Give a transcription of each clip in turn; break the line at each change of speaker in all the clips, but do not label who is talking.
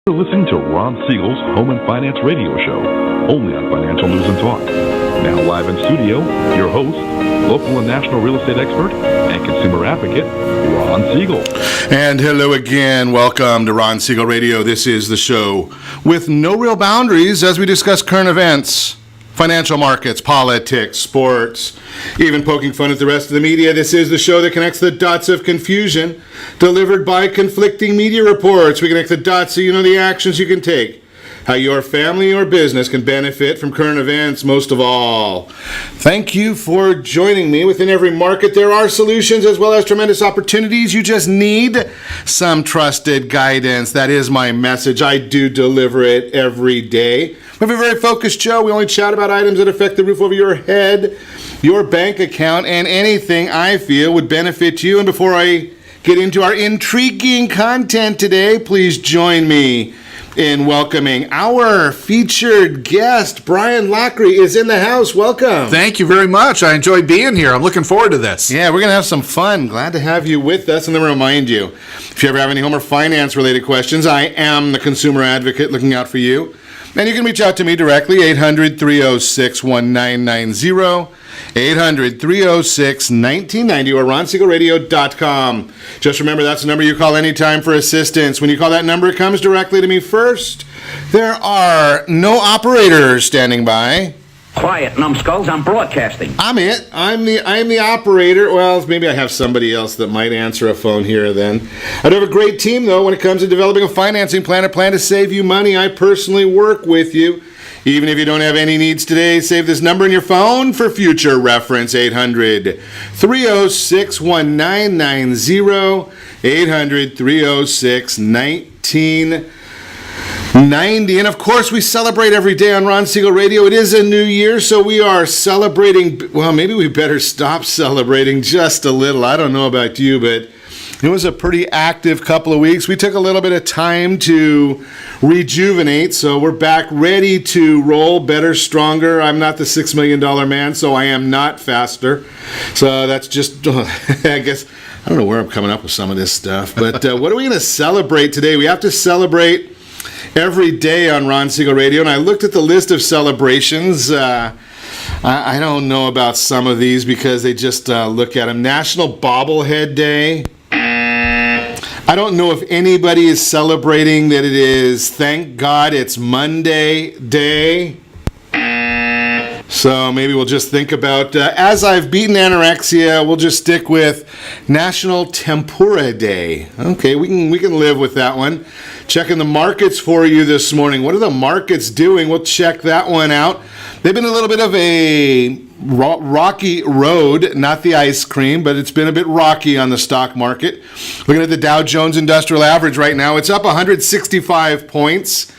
You're listening to Ron Siegel's Home and Finance Radio Show, only on Financial News and Talk. Now live in studio, your host, local and national real estate expert and consumer advocate, Ron Siegel.
And hello again. Welcome to Ron Siegel Radio. This is the show with no real boundaries as we discuss current events, financial markets, politics, sports, even poking fun at the rest of the media. This is the show that connects the dots of confusion delivered by conflicting media reports. We connect the dots so you know the actions you can take, how your family or business can benefit from current events most of all. Thank you for joining me. Within every market, there are solutions as well as tremendous opportunities. You just need some trusted guidance. That is my message. I do deliver it every day. We have a very focused show. We only chat about items that affect the roof over your head, your bank account, and anything I feel would benefit you. And before I get into our intriguing content today, please join me in welcoming our featured guest. Brian Lochrie is in the house. Welcome.
Thank you very much. I enjoyed being here. I'm looking forward to this.
Yeah, we're going to have some fun. Glad to have you with us. And then remind you, if you ever have any home or finance related questions, I am the consumer advocate looking out for you. And you can reach out to me directly, 800-306-1990, 800-306-1990, or ronsiegelradio.com. Just remember, that's the number you call anytime for assistance. When you call that number, it comes directly to me first. There are no operators standing by.
Quiet, numbskulls, I'm broadcasting.
I'm it. I'm the operator. Well, maybe I have somebody else that might answer a phone here or then. I do have a great team, though, when it comes to developing a financing plan, a plan to save you money. I personally work with you. Even if you don't have any needs today, save this number in your phone for future reference, 800-306-1990, 800-306-1990. And of course, we celebrate every day on Ron Siegel Radio. It is a new year, so we are celebrating. Well, maybe we better stop celebrating just a little. I don't know about you, but it was a pretty active couple of weeks. We took a little bit of time to rejuvenate, so we're back ready to roll better, stronger. I'm not the $6 million man, so I am not faster. So that's just, I guess, I don't know where I'm coming up with some of this stuff. But what are we going to celebrate today? We have to celebrate every day on Ron Siegel Radio, and I looked at the list of celebrations. I don't know about some of these because they just look at them. National Bobblehead Day. I don't know if anybody is celebrating that it is, thank God, it's Monday Day. So maybe we'll just think about, as I've beaten anorexia, we'll just stick with National Tempura Day. Okay, we can live with that one. Checking the markets for you this morning. What are the markets doing? We'll check that one out. They've been a little bit of a rocky road, not the ice cream, but it's been a bit rocky on the stock market. Looking at the Dow Jones Industrial Average right now, it's up 165 points.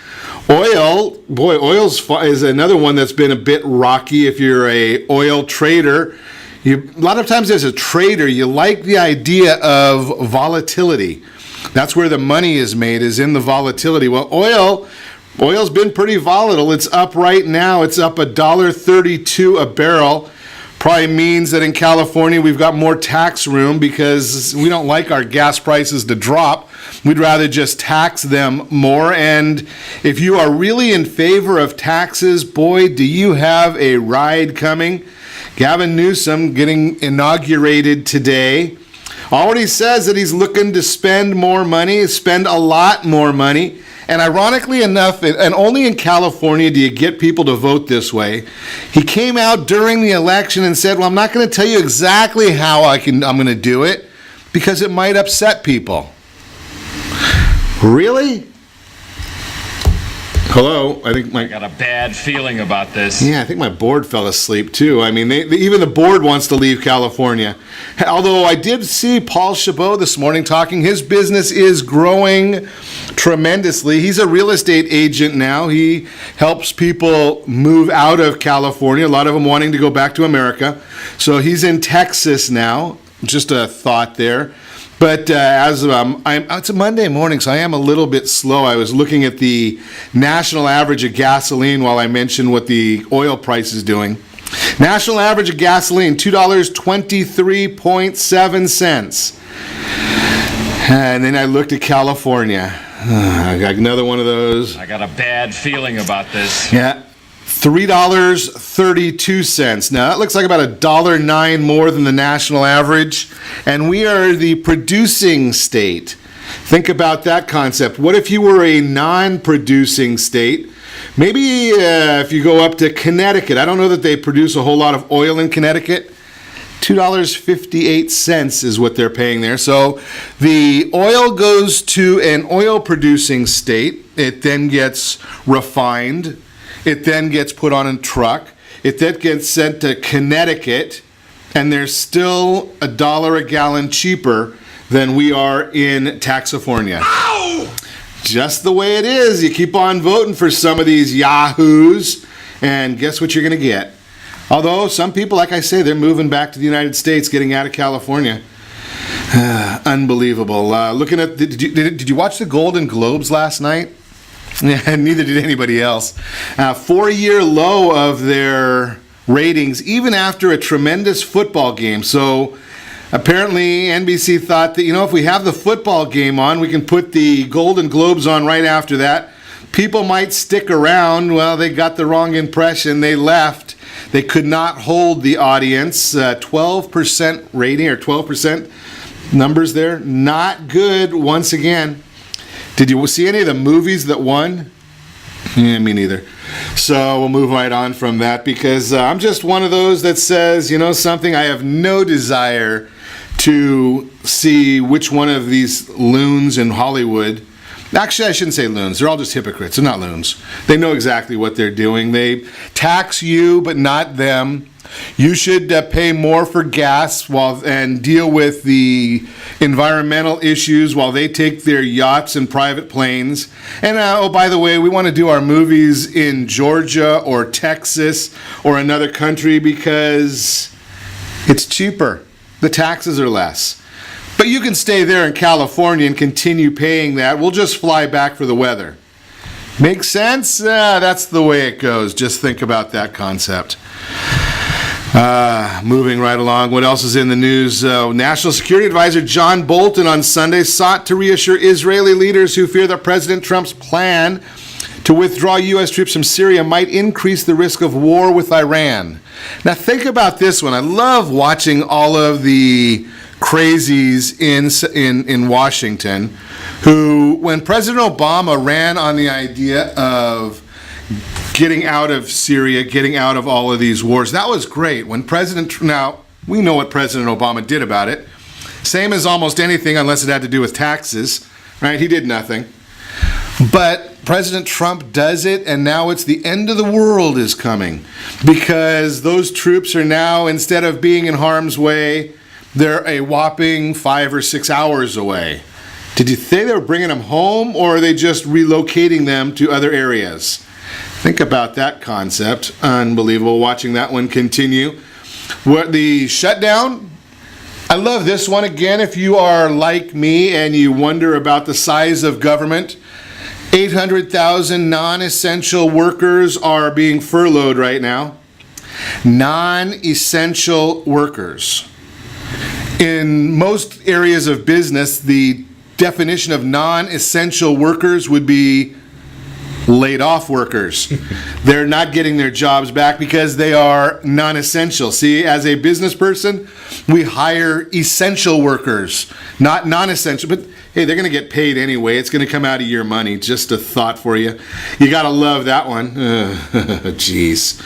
Oil is another one that's been a bit rocky if you're a oil trader. A lot of times as a trader, you like the idea of volatility. That's where the money is made, is in the volatility. Well, oil's been pretty volatile. It's up right now. It's up $1.32 a barrel. Probably means that in California we've got more tax room because we don't like our gas prices to drop. We'd rather just tax them more. And if you are really in favor of taxes, boy, do you have a ride coming. Gavin Newsom getting inaugurated today already says that he's looking to spend more money, spend a lot more money. And ironically enough, and only in California do you get people to vote this way, he came out during the election and said, well, I'm not going to tell you exactly how I'm going to do it because it might upset people. Really? Hello? I got
a bad feeling about this.
Yeah, I think my board fell asleep too. I mean, even the board wants to leave California. Although I did see Paul Chabot this morning talking. His business is growing tremendously. He's a real estate agent now. He helps people move out of California, a lot of them wanting to go back to America. So he's in Texas now. Just a thought there. But it's a Monday morning, so I am a little bit slow. I was looking at the national average of gasoline while I mentioned what the oil price is doing. National average of gasoline, $2.23.7. And then I looked at California. I got another one of those.
I got a bad feeling about this.
Yeah. $3.32. Now that looks like about $1.09 more than the national average, and we are the producing state. Think about that concept. What if you were a non-producing state? Maybe if you go up to Connecticut. I don't know that they produce a whole lot of oil in Connecticut. $2.58 is what they're paying there. So the oil goes to an oil-producing state. It then gets refined. It then gets put on a truck. It then gets sent to Connecticut, and they're still $1 a gallon cheaper than we are in Taxifornia. Ow! Just the way it is. You keep on voting for some of these yahoos, and guess what you're going to get? Although some people, like I say, they're moving back to the United States, getting out of California. Unbelievable. Looking at, did you watch the Golden Globes last night? Yeah, neither did anybody else. 4-year low of their ratings, even after a tremendous football game. So apparently NBC thought that, if we have the football game on, we can put the Golden Globes on right after that. People might stick around. Well, they got the wrong impression. They left. They could not hold the audience. 12% rating, or 12% numbers there. Not good once again. Did you see any of the movies that won? Yeah, me neither. So we'll move right on from that, because I'm just one of those that says, something, I have no desire to see which one of these loons in Hollywood. Actually, I shouldn't say loons. They're all just hypocrites. They're not loons. They know exactly what they're doing. They tax you, but not them. You should pay more for gas and deal with the environmental issues while they take their yachts and private planes. And by the way, we want to do our movies in Georgia or Texas or another country because it's cheaper. The taxes are less. But you can stay there in California and continue paying that. We'll just fly back for the weather. Make sense? That's the way it goes. Just think about that concept. Moving right along, what else is in the news? National Security Advisor John Bolton on Sunday sought to reassure Israeli leaders who fear that President Trump's plan to withdraw U.S. troops from Syria might increase the risk of war with Iran. Now think about this one. I love watching all of the crazies in Washington who, when President Obama ran on the idea of getting out of Syria, getting out of all of these wars, that was great. Now, we know what President Obama did about it. Same as almost anything, unless it had to do with taxes, right? He did nothing. But President Trump does it, and now it's the end of the world is coming, because those troops are now, instead of being in harm's way, they're a whopping 5 or 6 hours away. Did you say they were bringing them home, or are they just relocating them to other areas? Think about that concept. Unbelievable watching that one continue. The shutdown, I love this one. Again, if you are like me and you wonder about the size of government, 800,000 non-essential workers are being furloughed right now. Non-essential workers. In most areas of business, the definition of non-essential workers would be laid off workers. They're not getting their jobs back because they are non-essential. See, as a business person, we hire essential workers, not non-essential. But hey, they're going to get paid anyway. It's going to come out of your money. Just a thought for you. You got to love that one. Jeez.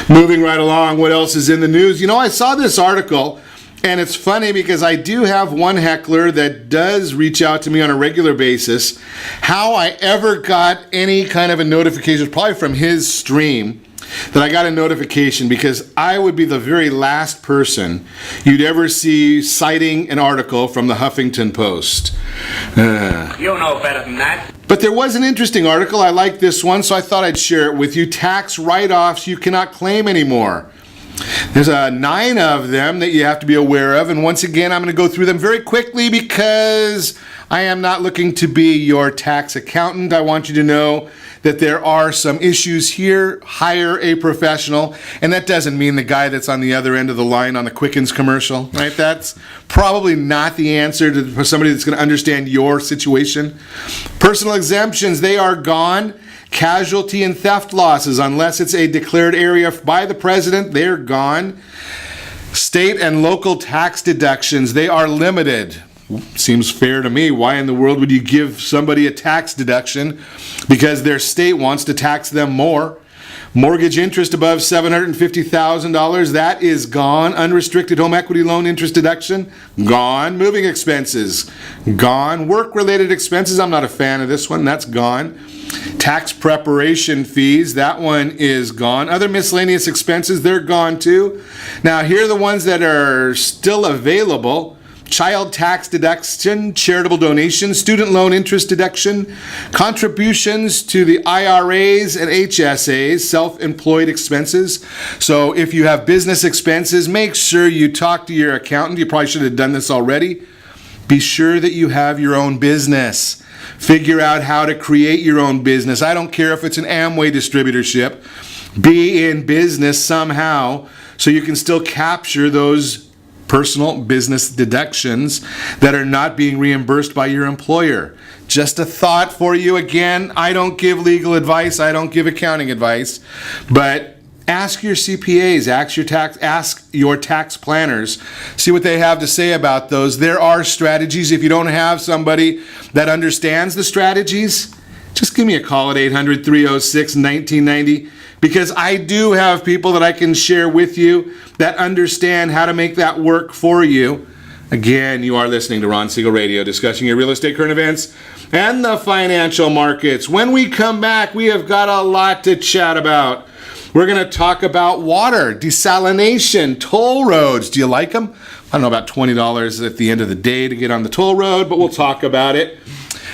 Moving right along, what else is in the news? I saw this article, and it's funny because I do have one heckler that does reach out to me on a regular basis. How I ever got any kind of a notification, probably from his stream, that I got a notification, because I would be the very last person you'd ever see citing an article from the Huffington Post.
You know better than that.
But there was an interesting article. I like this one, so I thought I'd share it with you. Tax write-offs you cannot claim anymore. There's 9 of them that you have to be aware of, and once again I'm going to go through them very quickly because I am not looking to be your tax accountant. I want you to know that there are some issues here. Hire a professional. And that doesn't mean the guy that's on the other end of the line on the Quickens commercial, right? That's probably not the answer for somebody that's going to understand your situation. Personal exemptions, they are gone. Casualty and theft losses, unless it's a declared area by the president, they're gone. State and local tax deductions, they are limited. Seems fair to me. Why in the world would you give somebody a tax deduction? Because their state wants to tax them more. Mortgage interest above $750,000, that is gone. Unrestricted home equity loan interest deduction, gone. Moving expenses, gone. Work-related expenses, I'm not a fan of this one, that's gone. Tax preparation fees, that one is gone. Other miscellaneous expenses, they're gone too. Now, here are the ones that are still available. Child tax deduction, charitable donation, student loan interest deduction, contributions to the IRAs and HSAs, self-employed expenses. So if you have business expenses, make sure you talk to your accountant. You probably should have done this already. Be sure that you have your own business. Figure out how to create your own business. I don't care if it's an Amway distributorship. Be in business somehow so you can still capture those personal business deductions that are not being reimbursed by your employer. Just a thought for you. Again, I don't give legal advice. I don't give accounting advice. But ask your CPAs, ask your tax planners, see what they have to say about those. There are strategies. If you don't have somebody that understands the strategies, just give me a call at 800-306-1990, because I do have people that I can share with you that understand how to make that work for you. Again, you are listening to Ron Siegel Radio, discussing your real estate current events and the financial markets. When we come back, we have got a lot to chat about. We're going to talk about water, desalination, toll roads. Do you like them? I don't know, about $20 at the end of the day to get on the toll road, but we'll talk about it.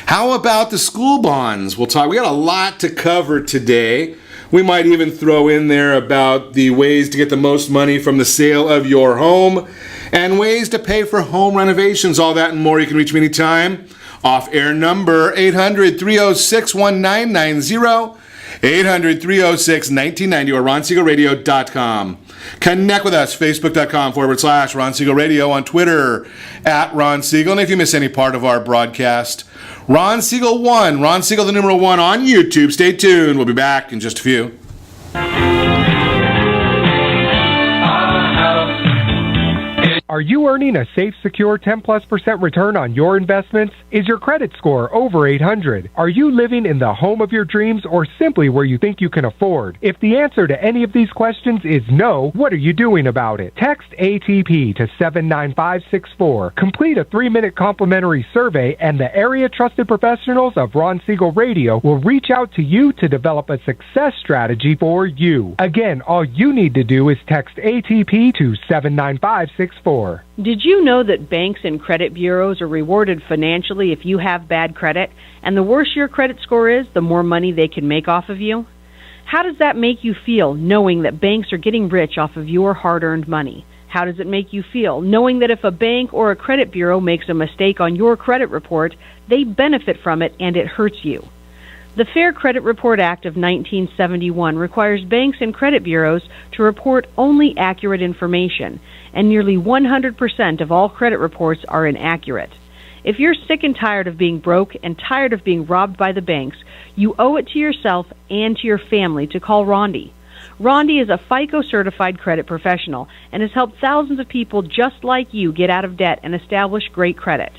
How about the school bonds? We'll talk. We got a lot to cover today. We might even throw in there about the ways to get the most money from the sale of your home and ways to pay for home renovations. All that and more. You can reach me anytime. Off-air number 800-306-1990. 800-306-1990 or RonSiegelRadio.com. Connect with us, Facebook.com/Ron Siegel Radio, on Twitter @Ron Siegel. And if you miss any part of our broadcast, Ron Siegel 1, Ron Siegel the numeral 1 on YouTube. Stay tuned. We'll be back in just a few.
Are you earning a safe, secure 10+% return on your investments? Is your credit score over 800? Are you living in the home of your dreams or simply where you think you can afford? If the answer to any of these questions is no, what are you doing about it? Text ATP to 79564. Complete a 3-minute complimentary survey and the area trusted professionals of Ron Siegel Radio will reach out to you to develop a success strategy for you. Again, all you need to do is text ATP to 79564.
Did you know that banks and credit bureaus are rewarded financially if you have bad credit? And the worse your credit score is, the more money they can make off of you? How does that make you feel, knowing that banks are getting rich off of your hard-earned money? How does it make you feel, knowing that if a bank or a credit bureau makes a mistake on your credit report, they benefit from it and it hurts you? The Fair Credit Report Act of 1971 requires banks and credit bureaus to report only accurate information, and nearly 100% of all credit reports are inaccurate. If you're sick and tired of being broke and tired of being robbed by the banks, you owe it to yourself and to your family to call Rondi. Rondi is a FICO-certified credit professional and has helped thousands of people just like you get out of debt and establish great credit.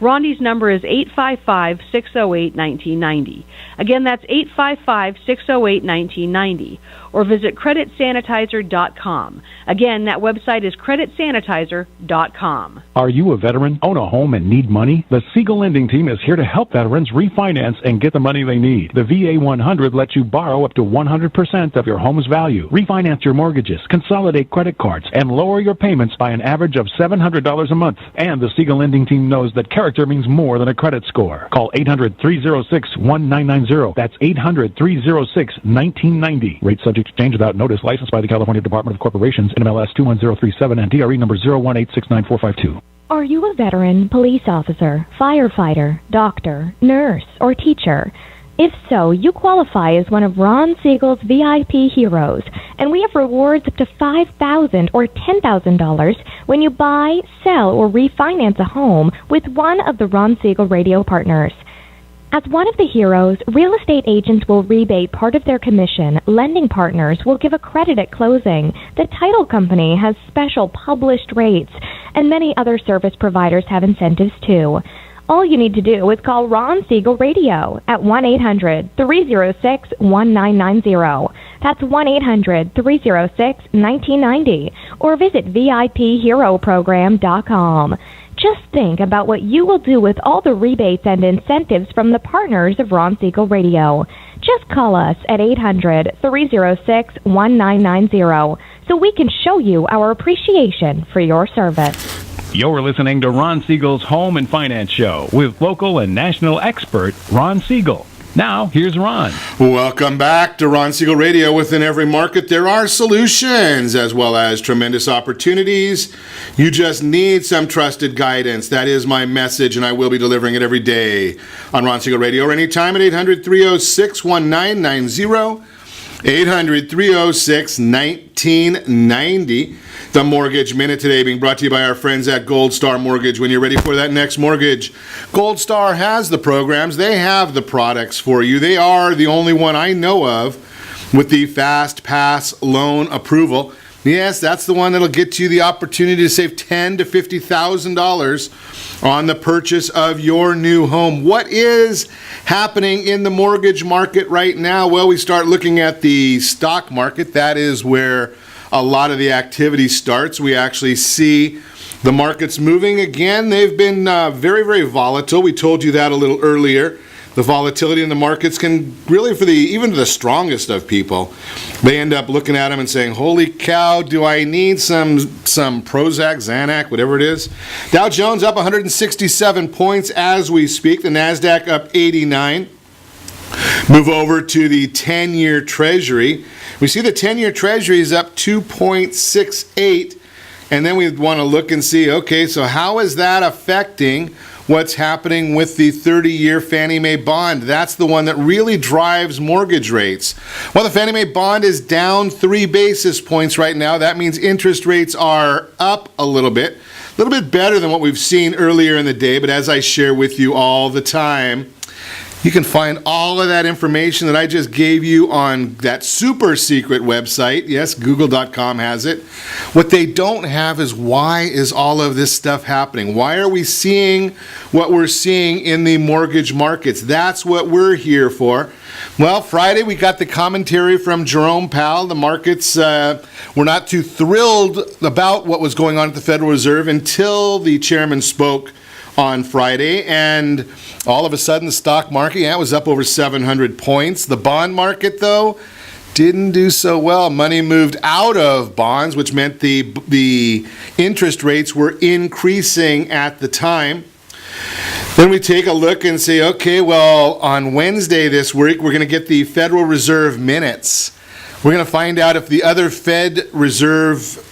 Rondi's number is 855-608-1990. Again, that's 855-608-1990. Or visit creditsanitizer.com. Again, that website is creditsanitizer.com.
Are you a veteran, own a home, and need money? The Siegel Lending Team is here to help veterans refinance and get the money they need. The VA 100 lets you borrow up to 100% of your home's value, refinance your mortgages, consolidate credit cards, and lower your payments by an average of $700 a month. And the Siegel Lending Team knows that character means more than a credit score. Call 800-306-1990. That's 800-306-1990. Rate subject to change without notice. Licensed by the California Department of Corporations, NMLS 21037, and DRE number 018694452.
Are you a veteran, police officer, firefighter, doctor, nurse, or teacher? If so, you qualify as one of Ron Siegel's VIP heroes, and we have rewards up to $5,000 or $10,000 when you buy, sell, or refinance a home with one of the Ron Siegel radio partners. As one of the heroes, real estate agents will rebate part of their commission, lending partners will give a credit at closing, the title company has special published rates, and many other service providers have incentives too. All you need to do is call Ron Siegel Radio at 1-800-306-1990. That's 1-800-306-1990. Or visit VIPHeroProgram.com. Just think about what you will do with all the rebates and incentives from the partners of Ron Siegel Radio. Just call us at 800-306-1990 so we can show you our appreciation for your service.
You're listening to Ron Siegel's Home and Finance Show with local and national expert Ron Siegel. Now, here's Ron.
Welcome back to Ron Siegel Radio. Within every market, there are solutions as well as tremendous opportunities. You just need some trusted guidance. That is my message, and I will be delivering it every day on Ron Siegel Radio or anytime at 800-306-1990. 800-306-1990. The Mortgage Minute today being brought to you by our friends at Gold Star Mortgage. When you're ready for that next mortgage, Gold Star has the programs. They have the products for you. They are the only one I know of with the Fast Pass loan approval. Yes, that's the one that'll get you the opportunity to save $10,000 to $50,000 on the purchase of your new home. What is happening in the mortgage market right now? Well, we start looking at the stock market. That is where a lot of the activity starts. We actually see the markets moving again. They've been very, very volatile. We told you that a little earlier. The volatility in the markets can really, even the strongest of people, they end up looking at them and saying, holy cow, do I need some Prozac, Xanax, whatever it is. Dow Jones up 167 points as we speak. The NASDAQ up 89. Move over to the 10-year Treasury. We see the 10-year Treasury is up 2.68, and then we want to look and see, okay, so how is that affecting what's happening with the 30-year Fannie Mae bond? That's the one that really drives mortgage rates. Well, the Fannie Mae bond is down 3 basis points right now. That means interest rates are up a little bit better than what we've seen earlier in the day, but as I share with you all the time, you can find all of that information that I just gave you on that super secret website. Yes, Google.com has it. What they don't have is why is all of this stuff happening? Why are we seeing what we're seeing in the mortgage markets? That's what we're here for. Well, Friday we got the commentary from Jerome Powell. The markets were not too thrilled about what was going on at the Federal Reserve until the chairman spoke on Friday, and all of a sudden the stock market, was up over 700 points. The bond market, though, didn't do so well. Money moved out of bonds, which meant the interest rates were increasing at the time. Then we take a look and say, okay, well, on Wednesday this week, we're going to get the Federal Reserve minutes. We're going to find out if the other Fed Reserve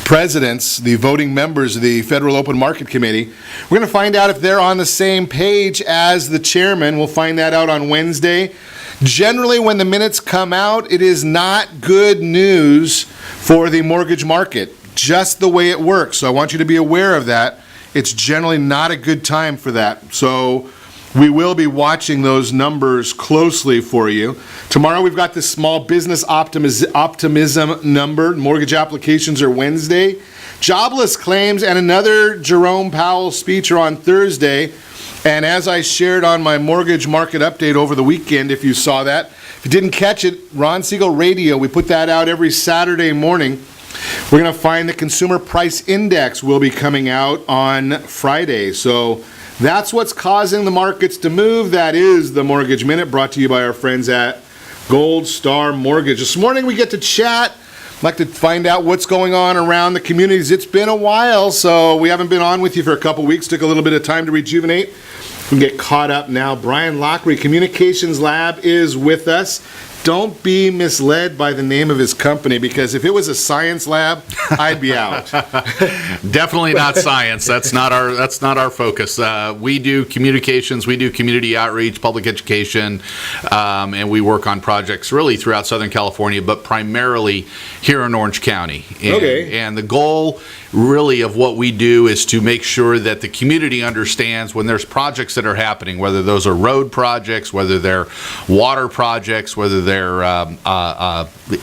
presidents, the voting members of the Federal Open Market Committee, we're going to find out if they're on the same page as the chairman. We'll find that out on Wednesday. Generally, when the minutes come out, it is not good news for the mortgage market, just the way it works. So I want you to be aware of that. It's generally not a good time for that. So we will be watching those numbers closely for you. Tomorrow we've got the small business optimism number. Mortgage applications are Wednesday. Jobless claims and another Jerome Powell speech are on Thursday. And as I shared on my mortgage market update over the weekend, if you saw that, if you didn't catch it, Ron Siegel Radio, we put that out every Saturday morning. We're going to find the Consumer Price Index will be coming out on Friday. So that's what's causing the markets to move. That is the Mortgage Minute, brought to you by our friends at Gold Star Mortgage. This morning we get to chat. I'd like to find out what's going on around the communities. It's been a while, so we haven't been on with you for a couple weeks. Took a little bit of time to rejuvenate. We can get caught up now. Brian Lochrie, Communications Lab, is with us. don't be misled by the name of his company, because if it was a science lab, I'd be out.
Definitely not science. That's not our focus. We do communications, we do community outreach, public education, and we work on projects really throughout Southern California, but primarily here in Orange County. And the goal really of what we do is to make sure that the community understands when there's projects that are happening, whether those are road projects, whether they're water projects, whether they're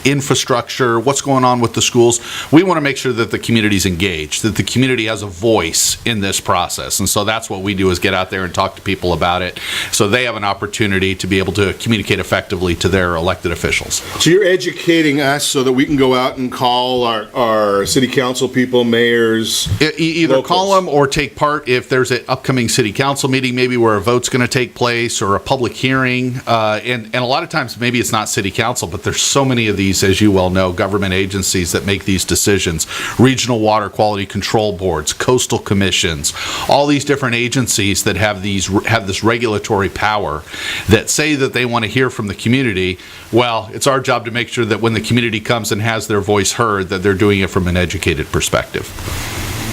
infrastructure, what's going on with the schools. We want to make sure that the community's engaged, that the community has a voice in this process. And so that's what we do, is get out there and talk to people about it so they have an opportunity to be able to communicate effectively to their elected officials.
So you're educating us so that we can go out and call our city council people, mayors,
either
locals.
Call them or take part if there's an upcoming city council meeting, maybe where a vote's going to take place, or a public hearing. And a lot of times maybe it's not city council, but there's so many of these, as you well know, government agencies that make these decisions. Regional water quality control boards, coastal commissions, all these different agencies that have this regulatory power that say that they want to hear from the community. Well, it's our job to make sure that when the community comes and has their voice heard, that they're doing it from an educated perspective.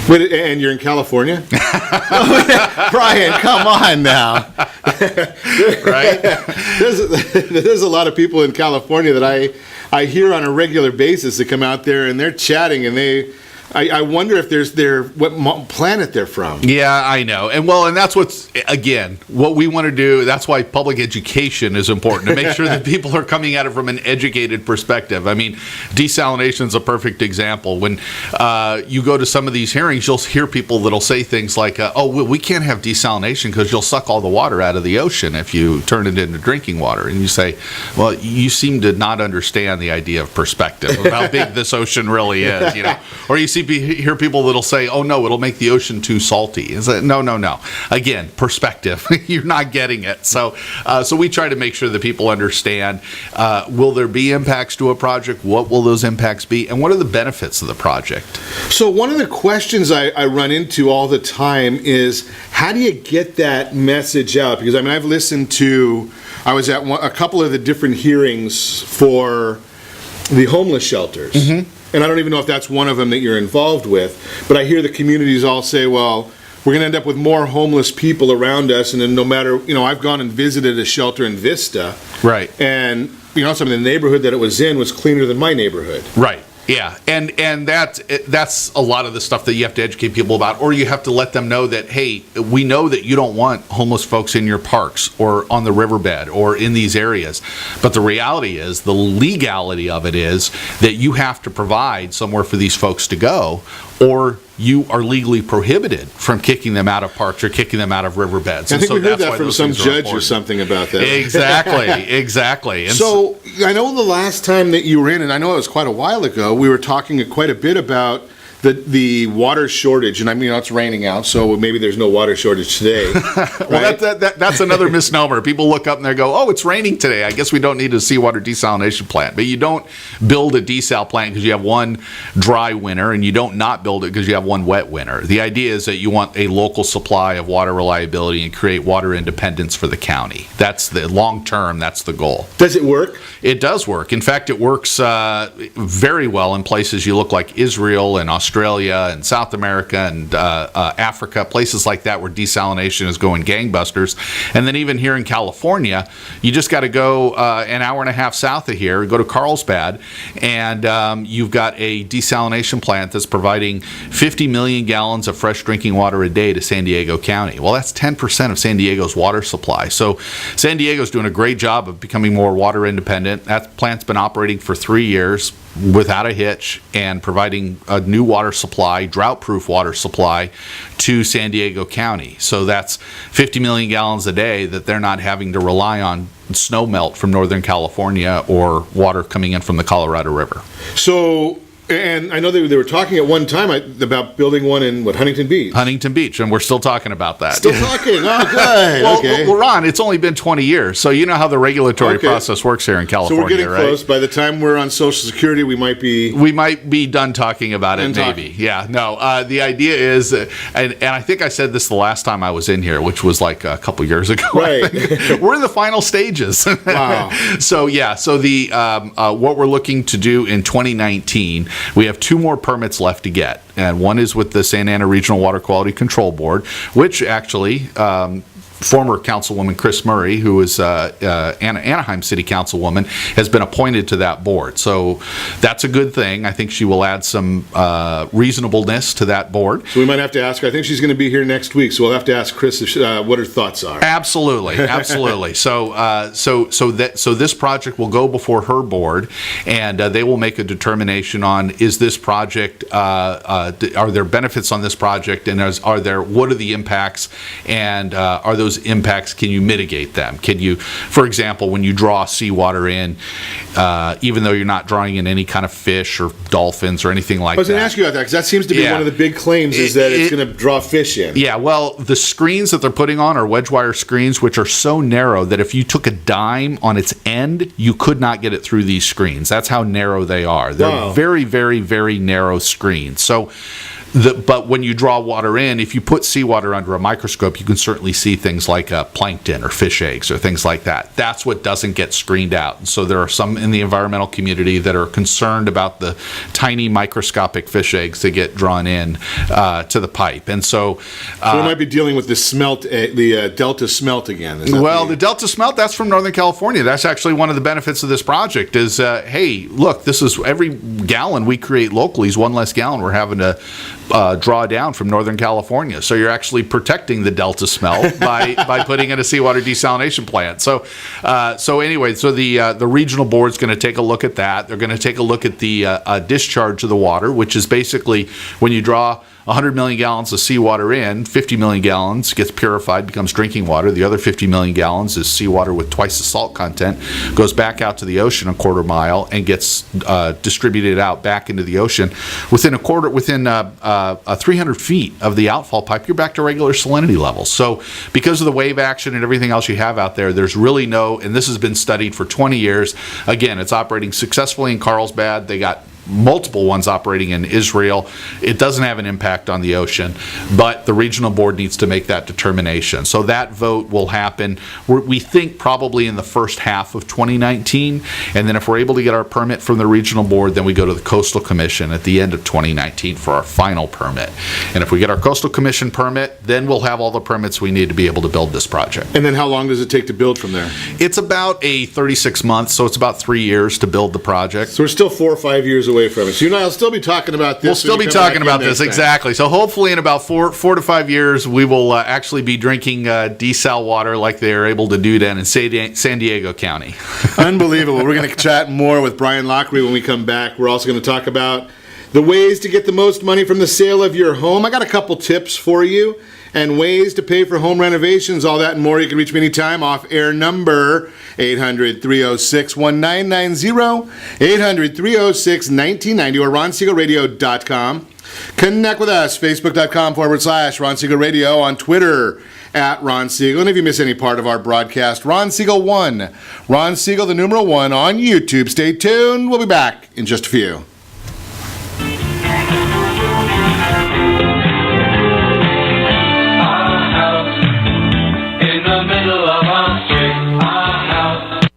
Wait, and you're in California? Brian, come on now.
Right?
There's a lot of people in California that I hear on a regular basis that come out there and they're chatting, and I wonder if what planet they're from.
Yeah, I know. And that's what we want to do. That's why public education is important, to make sure that people are coming at it from an educated perspective. I mean, desalination is a perfect example. When you go to some of these hearings, you'll hear people that'll say things like, we can't have desalination because you'll suck all the water out of the ocean if you turn it into drinking water. And you say, well, you seem to not understand the idea of perspective, of how big this ocean really is. Or you hear people that'll say, oh no, it'll make the ocean too salty. It's like, no. Again, perspective. You're not getting it. So we try to make sure that people understand, will there be impacts to a project? What will those impacts be? And what are the benefits of the project?
So one of the questions I run into all the time is, how do you get that message out? Because I've listened to, I was at a couple of the different hearings for the homeless shelters. Mm-hmm. And I don't even know if that's one of them that you're involved with, but I hear the communities all say, well, we're going to end up with more homeless people around us, and then no matter, I've gone and visited a shelter in Vista.
Right.
And, some of the neighborhood that it was in was cleaner than my neighborhood.
Right. Yeah, and that's a lot of the stuff that you have to educate people about, or you have to let them know that, hey, we know that you don't want homeless folks in your parks or on the riverbed or in these areas, but the reality is, the legality of it is that you have to provide somewhere for these folks to go, or you are legally prohibited from kicking them out of parks or kicking them out of riverbeds.
I think we heard that from some judge or something about that.
Exactly. And
so I know the last time that you were in, and I know it was quite a while ago, we were talking quite a bit about the water shortage, and it's raining out, so maybe there's no water shortage today. Right?
Well, that's another misnomer. People look up and they go, oh, it's raining today. I guess we don't need a seawater desalination plant. But you don't build a desal plant because you have one dry winter, and you don't not build it because you have one wet winter. The idea is that you want a local supply of water reliability and create water independence for the county. That's the long term, that's the goal.
Does it work?
It does work. In fact, it works very well in places you look like Israel and Australia and South America and Africa, places like that where desalination is going gangbusters. And then even here in California, you just got to go an hour and a half south of here, go to Carlsbad, and you've got a desalination plant that's providing 50 million gallons of fresh drinking water a day to San Diego County. Well, that's 10% of San Diego's water supply. So San Diego's doing a great job of becoming more water independent. That plant's been operating for 3 years without a hitch and providing a new water supply, drought-proof water supply to San Diego County. So that's 50 million gallons a day that they're not having to rely on snow melt from Northern California or water coming in from the Colorado River.
So And I know they were talking at one time about building one in, Huntington Beach?
Huntington Beach, and we're still talking about that.
Still talking? Oh, good.
Well, Ron, it's only been 20 years, so you know how the regulatory process works here in California,
so we're getting
right?
close. By the time we're on Social Security, we might be
done talking about it, maybe. Yeah, no. The idea is, and I think I said this the last time I was in here, which was like a couple years ago.
Right.
We're in the final stages.
Wow.
So the what we're looking to do in 2019, we have 2 more permits left to get, and one is with the Santa Ana Regional Water Quality Control Board, which actually former Councilwoman Chris Murray, who is Anaheim City Councilwoman, has been appointed to that board. So that's a good thing. I think she will add some reasonableness to that board.
So we might have to ask her. I think she's going to be here next week, so we'll have to ask Chris what her thoughts are.
Absolutely. So this project will go before her board, and they will make a determination on, is this project, are there benefits on this project, and what are the impacts, and are those impacts, can you mitigate them? Can you, for example, when you draw seawater in, even though you're not drawing in any kind of fish or dolphins or anything like that.
I was going to ask you about that, because that seems to be one of the big claims, is that it's going to draw fish in.
Yeah, well, the screens that they're putting on are wedge wire screens, which are so narrow that if you took a dime on its end, you could not get it through these screens. That's how narrow they are. They're very, very, very narrow screens. So, but when you draw water in, if you put seawater under a microscope, you can certainly see things like plankton or fish eggs or things like that. That's what doesn't get screened out. And so there are some in the environmental community that are concerned about the tiny microscopic fish eggs that get drawn in to the pipe. And so
we might be dealing with the smelt, the Delta smelt again.
The Delta smelt, that's from Northern California. That's actually one of the benefits of this project is, hey, look, this is every gallon we create locally is one less gallon we're having to draw down from Northern California. So you're actually protecting the Delta smelt by putting in a seawater desalination plant. So the regional board's going to take a look at that. They're going to take a look at the discharge of the water, which is basically when you draw 100 million gallons of seawater in, 50 million gallons gets purified, becomes drinking water. The other 50 million gallons is seawater with twice the salt content, goes back out to the ocean a quarter mile and gets distributed out back into the ocean. Within 300 feet of the outfall pipe, you're back to regular salinity levels. So because of the wave action and everything else you have out there, there's really and this has been studied for 20 years. Again, it's operating successfully in Carlsbad. They got multiple ones operating in Israel. It doesn't have an impact on the ocean, but the regional board needs to make that determination. So that vote will happen, we think, probably in the first half of 2019, and then if we're able to get our permit from the regional board, then we go to the Coastal Commission at the end of 2019 for our final permit. And if we get our Coastal Commission permit, then we'll have all the permits we need to be able to build this project.
And then how long does it take to build from there?
It's about 36 months, so it's about 3 years to build the project.
So we're still 4 or 5 years away from it. So you and I will still be talking about this.
We'll still be talking about this, exactly. So hopefully in about 4 to 5 years, we will actually be drinking desal water like they are able to do down in San Diego County.
Unbelievable. We're going to chat more with Brian Lochrie when we come back. We're also going to talk about the ways to get the most money from the sale of your home. I got a couple tips for you and ways to pay for home renovations, all that and more. You can reach me anytime. Off-air number 800-306-1990, 800-306-1990, or RonSiegelRadio.com. Connect with us, Facebook.com/Ron Siegel Radio, on Twitter @Ron Siegel. And if you miss any part of our broadcast, Ron Siegel 1, Ron Siegel, the numeral 1, on YouTube. Stay tuned. We'll be back in just a few.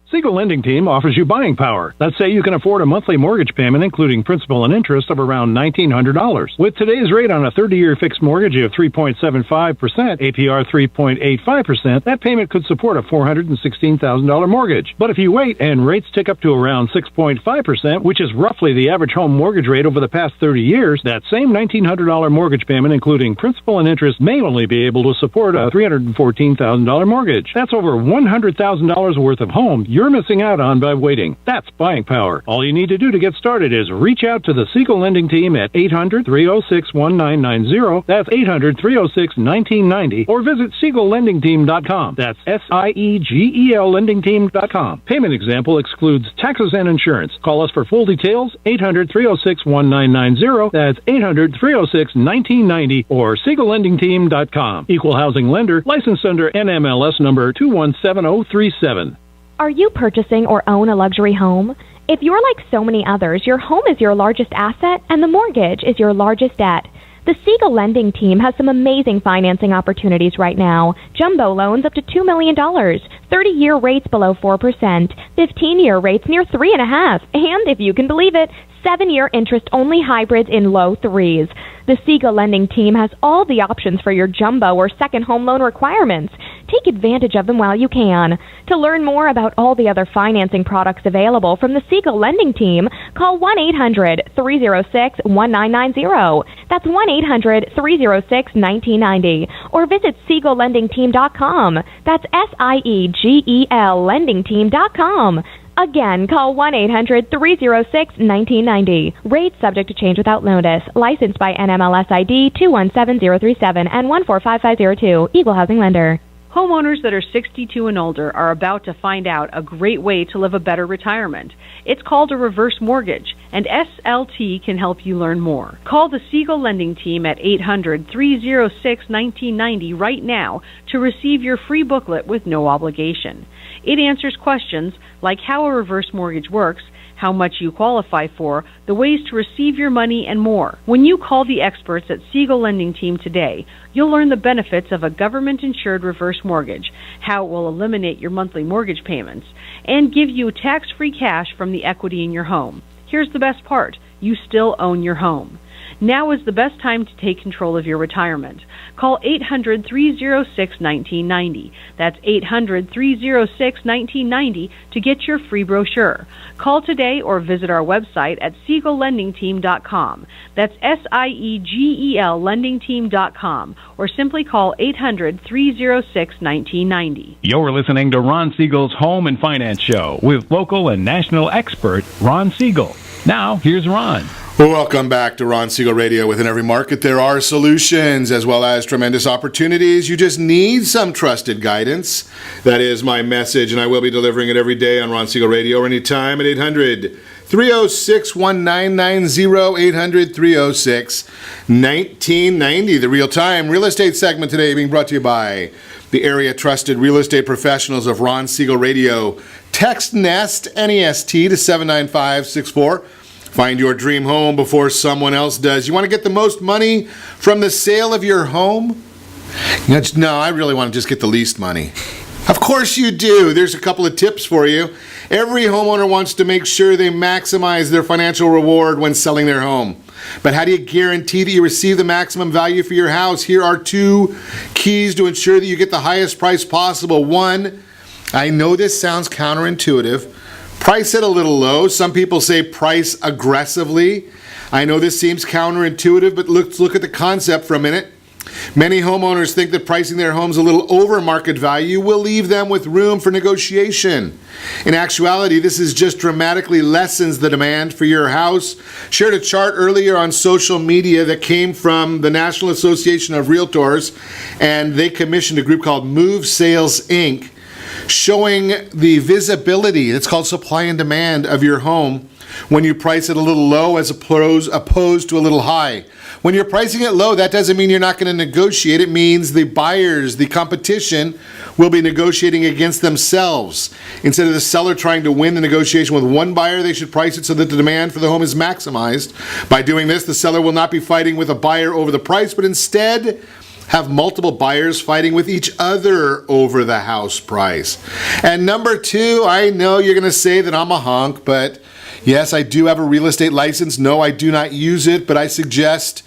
Siegel Lending Team offers you buying power. Let's say you can afford a monthly mortgage payment, including principal and interest, of around $1,900. With today's rate on a 30-year fixed mortgage of 3.75%, APR 3.85%, that payment could support a $416,000 mortgage. But if you wait and rates tick up to around 6.5%, which is roughly the average home mortgage rate over the past 30 years, that same $1,900 mortgage payment, including principal and interest, may only be able to support a $314,000 mortgage. That's over $100,000 worth of home you're missing missing out on by waiting. That's buying power. All you need to do to get started is reach out to the Siegel Lending Team at 800-306-1990. That's 800-306-1990. Or visit SiegelLendingTeam.com. That's SIEGEL LendingTeam.com. Payment example excludes taxes and insurance. Call us for full details, 800-306-1990. That's 800-306-1990 or SiegelLendingTeam.com. Equal housing lender, licensed under NMLS number 217037.
Are you purchasing or own a luxury home? If you're like so many others, your home is your largest asset and the mortgage is your largest debt. The Siegel Lending Team has some amazing financing opportunities right now. Jumbo loans up to $2 million, 30-year rates below 4%, 15-year rates near 3.5%, and if you can believe it, 7-year interest-only hybrids in low 3s. The Siegel Lending Team has all the options for your jumbo or second home loan requirements. Take advantage of them while you can. To learn more about all the other financing products available from the Siegel Lending Team, call 1-800-306-1990. That's 1-800-306-1990. Or visit SiegelLendingTeam.com. That's SIEGEL LendingTeam.com. Again, call 1-800-306-1990. Rates subject to change without notice. Licensed by NMLS ID 217037 and 145502. Equal housing lender.
Homeowners that are 62 and older are about to find out a great way to live a better retirement. It's called a reverse mortgage, and SLT can help you learn more. Call the Siegel Lending Team at 800-306-1990 right now to receive your free booklet with no obligation. It answers questions like how a reverse mortgage works, how much you qualify for, the ways to receive your money, and more. When you call the experts at Siegel Lending Team today, you'll learn the benefits of a government-insured reverse mortgage, how it will eliminate your monthly mortgage payments, and give you tax-free cash from the equity in your home. Here's the best part. You still own your home. Now is the best time to take control of your retirement. Call 800-306-1990. That's 800-306-1990 to get your free brochure. Call today or visit our website at SiegelLendingTeam.com. That's SIEGEL LendingTeam.com. Or simply call 800-306-1990.
You're listening to Ron Siegel's Home and Finance Show with local and national expert Ron Siegel. Now, here's Ron.
Well, welcome back to Ron Siegel Radio. Within every market, there are solutions as well as tremendous opportunities. You just need some trusted guidance. That is my message, and I will be delivering it every day on Ron Siegel Radio or anytime at 800-306-1990, 800-306-1990. The real-time real estate segment today being brought to you by the area trusted real estate professionals of Ron Siegel Radio. Text NEST, N-E-S-T, to 79564. Find your dream home before someone else does. You want to get the most money from the sale of your home? No, I really want to just get the least money. Of course you do. There's a couple of tips for you. Every homeowner wants to make sure they maximize their financial reward when selling their home. But how do you guarantee that you receive the maximum value for your house? Here are 2 keys to ensure that you get the highest price possible. 1, I know this sounds counterintuitive. Price it a little low. Some people say price aggressively. I know this seems counterintuitive, but let's look at the concept for a minute. Many homeowners think that pricing their homes a little over market value will leave them with room for negotiation. In actuality, this is just dramatically lessens the demand for your house. Shared a chart earlier on social media that came from the National Association of Realtors, and they commissioned a group called Move Sales Inc., showing the visibility, it's called supply and demand, of your home when you price it a little low as opposed to a little high. When you're pricing it low, that doesn't mean you're not going to negotiate. It means the buyers, the competition, will be negotiating against themselves. Instead of the seller trying to win the negotiation with one buyer, they should price it so that the demand for the home is maximized. By doing this, the seller will not be fighting with a buyer over the price, but instead have multiple buyers fighting with each other over the house price. And number 2, I know you're going to say that I'm a honk, but yes, I do have a real estate license. No, I do not use it, but I suggest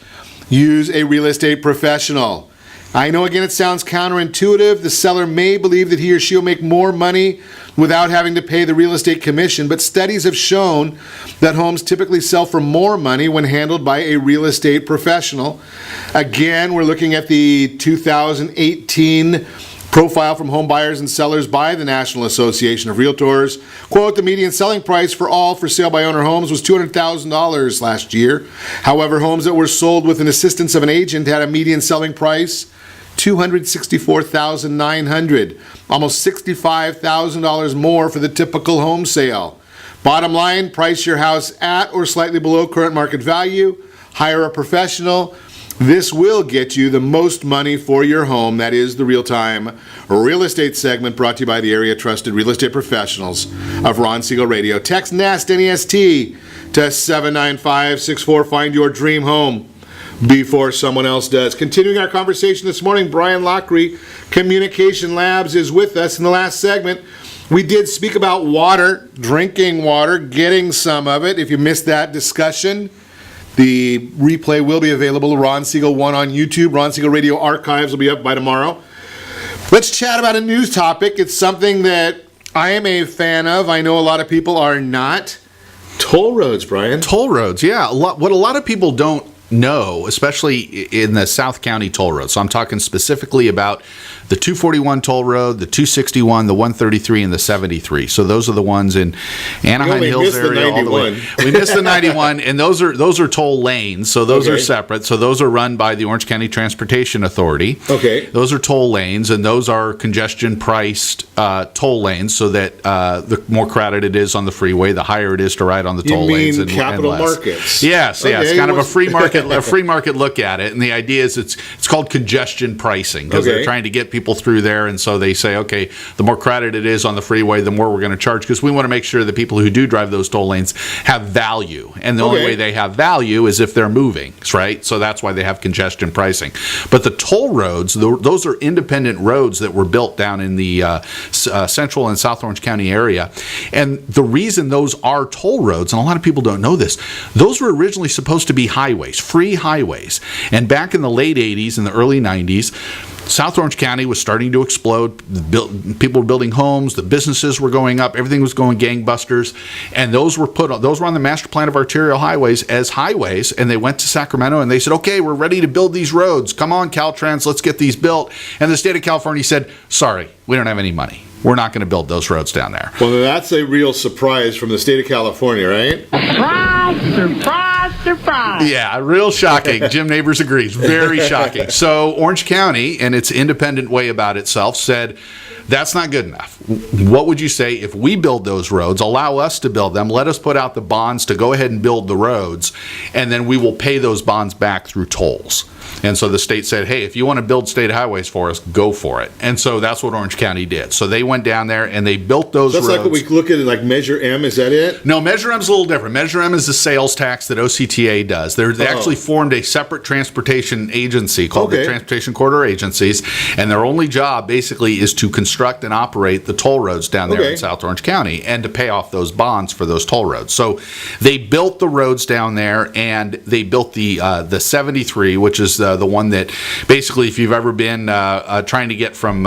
use a real estate professional. I know, again, it sounds counterintuitive. The seller may believe that he or she will make more money without having to pay the real estate commission, but studies have shown that homes typically sell for more money when handled by a real estate professional. Again, we're looking at the 2018 Profile from home buyers and sellers by the National Association of Realtors. Quote, the median selling price for all for sale by owner homes was $200,000 last year. However, homes that were sold with an assistance of an agent had a median selling price $264,900, almost $65,000 more for the typical home sale. Bottom line, price your house at or slightly below current market value. Hire a professional. This will get you the most money for your home. That is the real-time real estate segment brought to you by the area trusted real estate professionals of Ron Siegel Radio. Text NEST, N-E-S-T, to 79564. Find your dream home before someone else does. Continuing our conversation this morning, Brian Lochrie, Communication Labs, is with us. In the last segment, we did speak about water, drinking water, getting some of it. If you missed that discussion, the replay will be available, Ron Siegel 1 on YouTube. Ron Siegel Radio archives will be up by tomorrow. Let's chat about a news topic. It's something that I am a fan of. I know a lot of people are not. Toll roads, Brian.
Toll roads, yeah. What a lot of people don't know, especially in the South County toll road. So I'm talking specifically about the 241 toll road, the 261, the 133, and the 73. So those are the ones in Anaheim Hills area. All the way. We missed the 91, and those are toll lanes. So those are separate. So those are run by the Orange County Transportation Authority.
Okay.
Those are toll lanes, and those are congestion-priced toll lanes. So that the more crowded it is on the freeway, the higher it is to ride on the toll lanes.
You mean capital markets?
Yes. Okay. Yeah. It's kind of a free market. A free market look at it, and the idea is it's called congestion pricing because they're trying to get people through there, and so they say, okay, the more crowded it is on the freeway, the more we're going to charge because we want to make sure that people who do drive those toll lanes have value, and the only way they have value is if they're moving, right? So that's why they have congestion pricing. But the toll roads, those are independent roads that were built down in the Central and South Orange County area, and the reason those are toll roads, and a lot of people don't know this, those were originally supposed to be highways, free highways. And back in the late 80s and the early 90s, South Orange County was starting to explode. People were building homes, the businesses were going up, everything was going gangbusters, and those were on the master plan of arterial highways as highways, and they went to Sacramento and they said, okay, we're ready to build these roads. Come on, Caltrans, let's get these built. And the state of California said, sorry, we don't have any money. We're not going to build those roads down there.
Well, that's a real surprise from the state of California, right?
Surprise!
Yeah, real shocking. Jim Neighbors agrees. Very shocking. So Orange County, and its independent way about itself, said, that's not good enough. What would you say if we build those roads, allow us to build them, let us put out the bonds to go ahead and build the roads, and then we will pay those bonds back through tolls. And so the state said, hey, if you want to build state highways for us, go for it. And so that's what Orange County did. So they went down there and they built those roads.
That's like what we look at it like Measure M, is that it?
No, Measure M is a little different. Measure M is the sales tax that OCTA does. They actually formed a separate transportation agency called the Transportation Corridor Agencies, and their only job basically is to construct and operate the toll roads down there in South Orange County and to pay off those bonds for those toll roads. So they built the roads down there, and they built the 73, which is the one that basically, if you've ever been trying to get from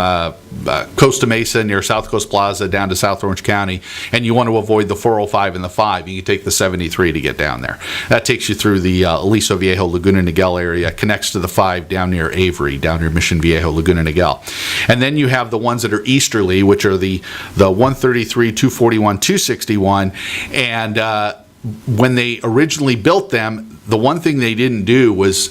Costa Mesa near South Coast Plaza down to South Orange County, and you want to avoid the 405 and the 5, you can take the 73 to get down there. That takes you through the Aliso Viejo, Laguna Niguel area, connects to the 5 down near Avery, down near Mission Viejo, Laguna Niguel. And then you have the ones that are easterly, which are the 133, 241, 261, and when they originally built them, the one thing they didn't do was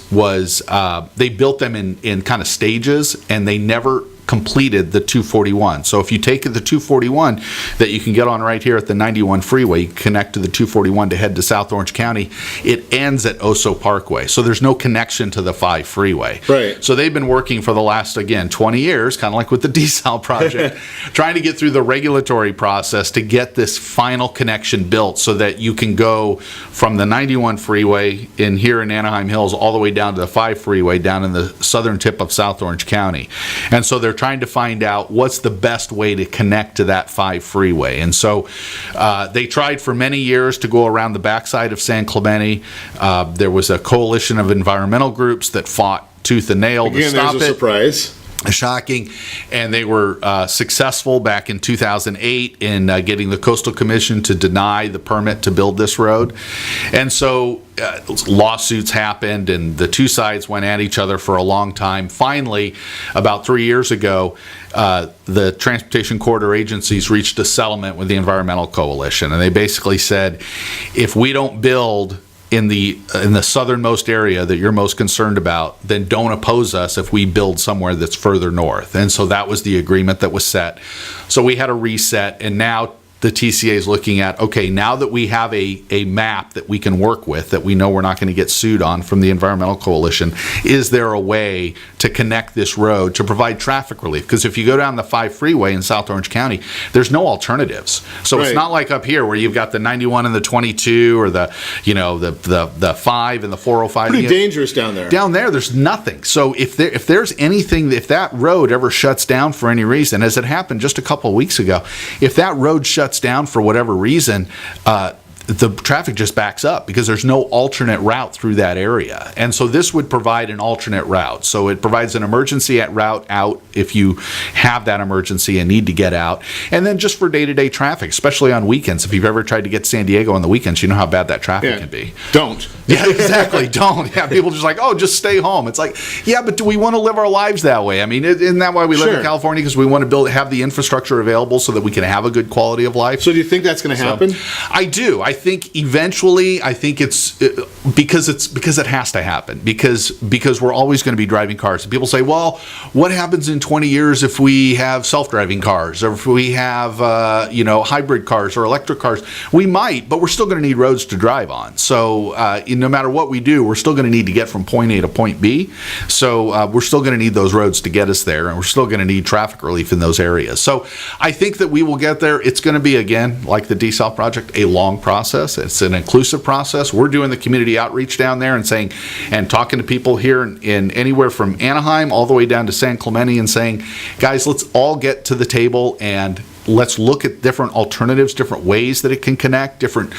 they built them in kind of stages, and they never completed the 241. So if you take the 241 that you can get on right here at the 91 freeway, you connect to the 241 to head to South Orange County, it ends at Oso Parkway. So there's no connection to the 5 freeway.
Right.
So they've been working for the last, again, 20 years, kind of like with the desal project, trying to get through the regulatory process to get this final connection built so that you can go from the 91 freeway in here in Anaheim Hills all the way down to the 5 freeway down in the southern tip of South Orange County. And so they're trying to find out what's the best way to connect to that 5 freeway. And so they tried for many years to go around the backside of San Clemente. There was a coalition of environmental groups that fought tooth and nail to stop it.
Again, there's a surprise.
Shocking. And they were successful back in 2008 in getting the Coastal Commission to deny the permit to build this road. And so lawsuits happened, and the two sides went at each other for a long time. Finally, about 3 years ago, the transportation corridor agencies reached a settlement with the Environmental Coalition, and they basically said, if we don't build in the southernmost area that you're most concerned about, then don't oppose us if we build somewhere that's further north. And so that was the agreement that was set. So we had a reset, and now the TCA is looking at, okay, now that we have a map that we can work with, that we know we're not going to get sued on from the Environmental Coalition, is there a way to connect this road to provide traffic relief? Because if you go down the 5 freeway in South Orange County, there's no alternatives. So It's not like up here where you've got the 91 and the 22 or the 5 and the 405.
Pretty dangerous down there.
Down there, there's nothing. So if there's anything, if that road ever shuts down for any reason, as it happened just a couple of weeks ago, if that road shuts down for whatever reason, the traffic just backs up because there's no alternate route through that area. And so this would provide an alternate route. So it provides an emergency route out if you have that emergency and need to get out. And then just for day-to-day traffic, especially on weekends. If you've ever tried to get to San Diego on the weekends, you know how bad that traffic can be.
Don't.
Yeah, exactly. Don't. Yeah, people just like, oh, just stay home. It's like, yeah, but do we want to live our lives that way? I mean, isn't that why we live in California? Because we want to have the infrastructure available so that we can have a good quality of life.
So do you think that's going to happen?
I do. I think eventually, it's because it has to happen because we're always going to be driving cars. And people say, well, what happens in 20 years if we have self-driving cars or if we have hybrid cars or electric cars? We might, but we're still going to need roads to drive on. So no matter what we do, we're still going to need to get from point A to point B. So we're still going to need those roads to get us there, and we're still going to need traffic relief in those areas. So I think that we will get there. It's going to be, again, like the Desal project, a long process. It's an inclusive process. We're doing the community outreach down there and talking to people here in anywhere from Anaheim all the way down to San Clemente and saying, guys, let's all get to the table and let's look at different alternatives, different ways that it can connect, different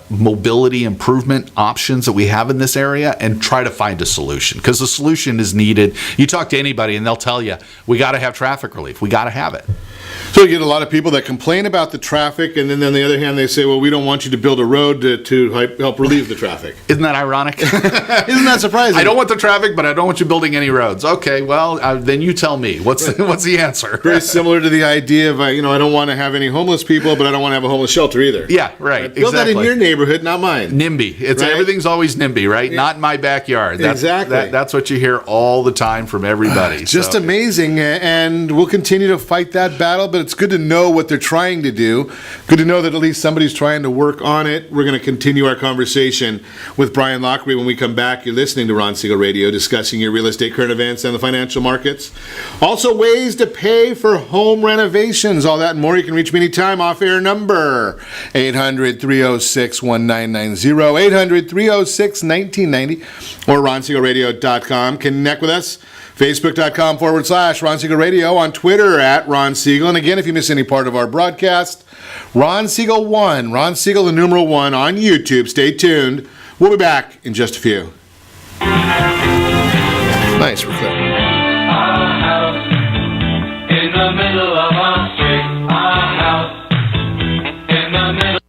mobility improvement options that we have in this area, and try to find a solution. Because the solution is needed. You talk to anybody and they'll tell you, we got to have traffic relief. We got to have it.
So you get a lot of people that complain about the traffic, and then on the other hand, they say, well, we don't want you to build a road to help relieve the traffic.
Isn't that ironic?
Isn't that surprising?
I don't want the traffic, but I don't want you building any roads. Okay, well, then you tell me. What's the answer?
Very similar to the idea of, I don't want to have any homeless people, but I don't want to have a homeless shelter either.
Yeah, right.
Build that in your neighborhood, not mine.
NIMBY. Everything's always NIMBY, right? Yeah. Not in my backyard.
Exactly.
That's what you hear all the time from everybody.
Just amazing, and we'll continue to fight that battle, but it's good to know what they're trying to do. Good to know that at least somebody's trying to work on it. We're going to continue our conversation with Brian Lochrie when we come back. You're listening to Ron Siegel Radio, discussing your real estate current events and the financial markets. Also, ways to pay for home renovations. All that and more. You can reach me anytime. Off-air number 800-306-1990, 800-306-1990, or RonSiegelRadio.com. Connect with us. Facebook.com/Ron Siegel Radio, on Twitter @Ron Siegel. And again, if you miss any part of our broadcast, Ron Siegel 1, Ron Siegel the numeral 1 on YouTube. Stay tuned. We'll be back in just a few. Nice, we're clear.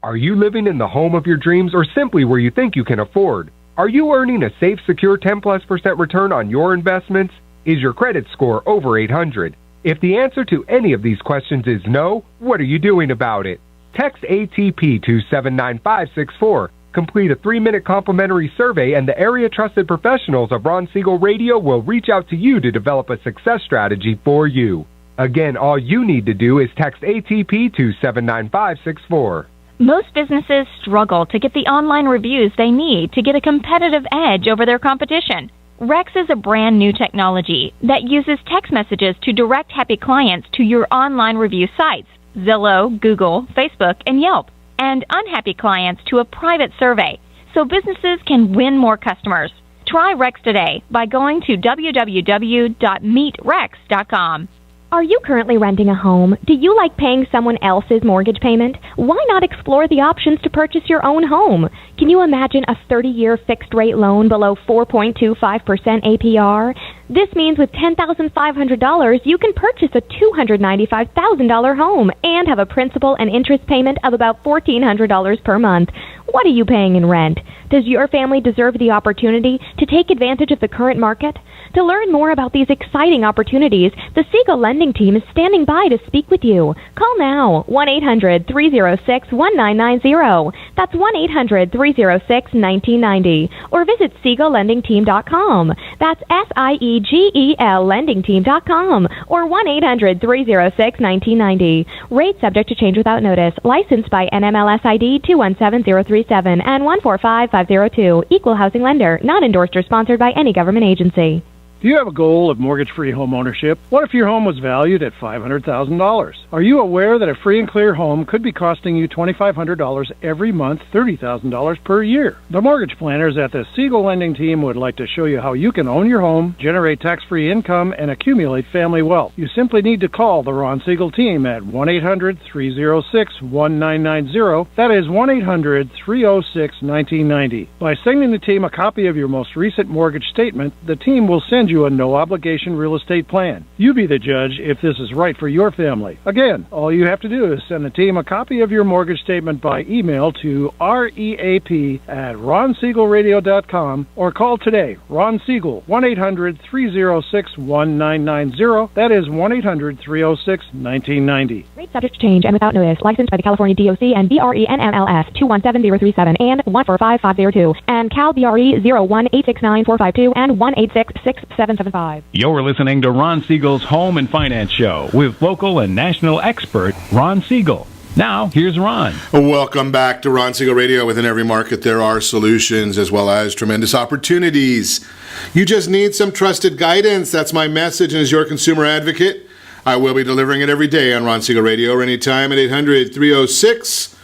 Are you living in the home of your dreams or simply where you think you can afford? Are you earning a safe, secure 10+% return on your investments? Is your credit score over 800? If the answer to any of these questions is no, what are you doing about it? Text ATP to 79564. Complete a 3-minute complimentary survey, and the area-trusted professionals of Ron Siegel Radio will reach out to you to develop a success strategy for you. Again, all you need to do is text ATP to 79564.
Most businesses struggle to get the online reviews they need to get a competitive edge over their competition. Rex is a brand new technology that uses text messages to direct happy clients to your online review sites, Zillow, Google, Facebook, and Yelp, and unhappy clients to a private survey, so businesses can win more customers. Try Rex today by going to www.meetrex.com. Are you currently renting a home? Do you like paying someone else's mortgage payment? Why not explore the options to purchase your own home? Can you imagine a 30-year fixed-rate loan below 4.25% APR? This means with $10,500, you can purchase a $295,000 home and have a principal and interest payment of about $1,400 per month. What are you paying in rent? Does your family deserve the opportunity to take advantage of the current market? To learn more about these exciting opportunities, the Siegel Lending Team is standing by to speak with you. Call now, 1-800-306-1990. That's 1-800-306-1990. Or visit SiegelLendingTeam.com. That's SIEGEL LendingTeam.com. Or 1-800-306-1990. Rate subject to change without notice. Licensed by NMLS ID 217037 and 145502. Equal housing lender. Not endorsed or sponsored by any government agency.
Do you have a goal of mortgage-free home ownership? What if your home was valued at $500,000? Are you aware that a free and clear home could be costing you $2,500 every month, $30,000 per year? The mortgage planners at the Siegel Lending Team would like to show you how you can own your home, generate tax-free income, and accumulate family wealth. You simply need to call the Ron Siegel team at 1-800-306-1990. That is 1-800-306-1990. By sending the team a copy of your most recent mortgage statement, the team will send you a no-obligation real estate plan. You be the judge if this is right for your family. Again, all you have to do is send the team a copy of your mortgage statement by email to reap@ronsiegelradio.com or call today. Ron Siegel, 1-800-306-1990. That is 1-800-306-1990.
Rate subject to change and without notice. Licensed by the California DOC and BRE NMLS 217037 and 145502 and Cal BRE 0186945 and 1866775.
You're listening to Ron Siegel's Home and Finance Show with local and national expert Ron Siegel. Now, here's Ron.
Welcome back to Ron Siegel Radio. Within every market, there are solutions as well as tremendous opportunities. You just need some trusted guidance. That's my message, and as your consumer advocate, I will be delivering it every day on Ron Siegel Radio or anytime at 800-306-1990,